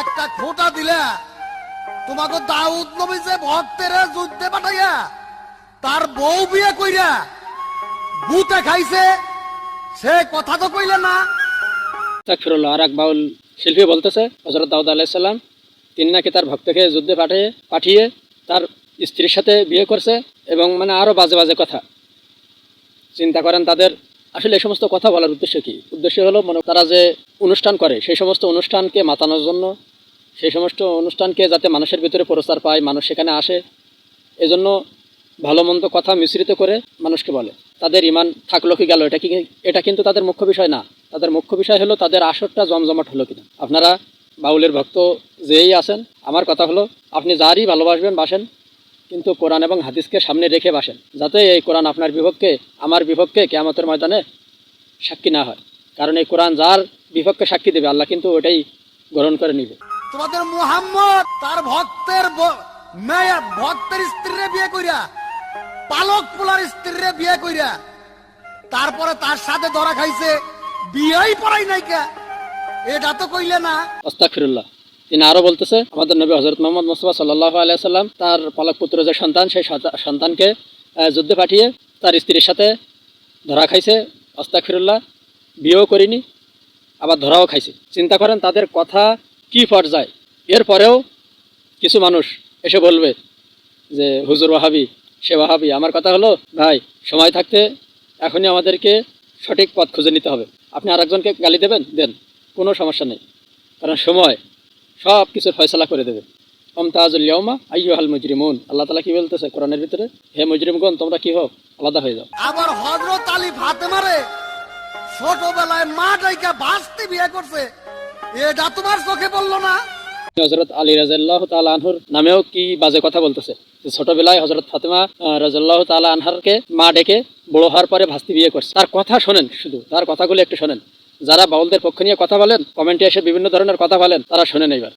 একটা খোঁটা দিলে তোমাকে দাউদ নবী যে ভক্তের যুদ্ধে পাঠাইয়া তার বউ বিয়ে কইরা ভূতে খাইছে সে কথা তো কইলে না। তাকফিরুল্লাহ। আর এক বাউল শিল্পী বলতেছে হযরত দাউদ আলাইহিস সালাম তিনি নাকি তার ভক্তকে যুদ্ধে পাঠিয়ে তার স্ত্রীর সাথে বিয়ে করছে এবং মানে আরো বাজে বাজে কথা। চিন্তা করেন তাদের আসলে এই সমস্ত কথা বলার উদ্দেশ্য কি? উদ্দেশ্য হলো মনে তারা যে অনুষ্ঠান করে সেই সমস্ত অনুষ্ঠানকে মাতানোর জন্য, সেই সমস্ত অনুষ্ঠানকে যাতে মানুষের ভিতরে প্রচার পায়, মানুষ সেখানে আসে, এজন্য ভালো মন্দ কথা মিশ্রিত করে মানুষকে বলে। তাদের ইমান থাকলো কি গেল এটা কিন্তু তাদের মুখ্য বিষয় না। তাদের মুখ্য বিষয় হলো তাদের আসরটা জমজমাট হলো কিনা। আপনারা বাউলের ভক্ত যেই আছেন, আমার কথা হলো আপনি যারই ভালোবাসবেন বাসেন, কিন্তু কোরআন এবং হাদিসকে সামনে রেখে বাসেন, যাতে এই কোরআন আপনার বিপক্ষে আমার বিপক্ষে কিয়ামতের ময়দানে সাক্ষী না হয়। কারণ এই কোরআন যার বিপক্ষে সাক্ষী দেবে আল্লাহ কিন্তু ওটাই গ্রহণ করে নিবে। তোমাদের মুহাম্মদ তার ভক্তের স্ত্রীরে বিয়ে কইরা, পালক পোলার স্ত্রীরে বিয়ে কইরা তারপরে তার সাথে ধরা খাইছে, বিয়েই পড়াই নাই কে, এটা তো কইলে না। আস্তাগফিরুল্লাহ। তিনি আরো বলতেছে আমাদের নবী হযরত মুহাম্মদ মুস্তাফা সাল্লাল্লাহু আলাইহি সাল্লাম তার পালক পুত্র যে সন্তান, সেই সন্তানকে যুদ্ধে পাঠিয়ে তার স্ত্রীর সাথে ধরা খাইছে। আস্তাগফিরুল্লাহ। বিয়েও করিনি, আবার ধরাও খাইছে। চিন্তা করেন তাদের কথা কি পর্যায়। এরপরেও কিছু মানুষ এসে বলবে যে হুজুর ওয়াহাবি, সে ওয়াহাবি। আমার কথা হলো ভাই, সময় থাকতে এখনই আমাদেরকে সঠিক পথ খুঁজে নিতে হবে। আপনি আরেকজনকে গালি দেবেন, দেন, কোনো সমস্যা নেই, কারণ সময় সব কিছুর ফয়সালা করে দেবে। আমতাজুল ইয়াউমা আইয়ুহাল মুজরিমুন। আল্লাহ তাআলা কি বলতেছে কোরআনের ভিতরে? হে মুজরিমগণ, তোমরা কি হও? আলাদা হয়ে যাও। আবার হযরত আলী ফাতেমারে ছোটবেলায় মা ডাইকা ভাস্তি বিয়ে করছে, এটা তোমার চোখে পড়লো না? হযরত আলী রাদিয়াল্লাহু তাআলা আনহুর নামেও কি বাজে কথা বলতেছে। ছোটবেলায় হযরত ফাতেমা রাদিয়াল্লাহু তাআলা আনহারকে মা ডেকে বড় হওয়ার পরে ভাস্তি বিয়ে করছে। তার কথা শোনেন, শুধু তার কথাগুলো একটু শোনেন। যারা বাউলদের পক্ষ নিয়ে কথা বলেন, কমেন্টে এসে বিভিন্ন ধরনের কথা বলেন, তারা শোনেন এইবার।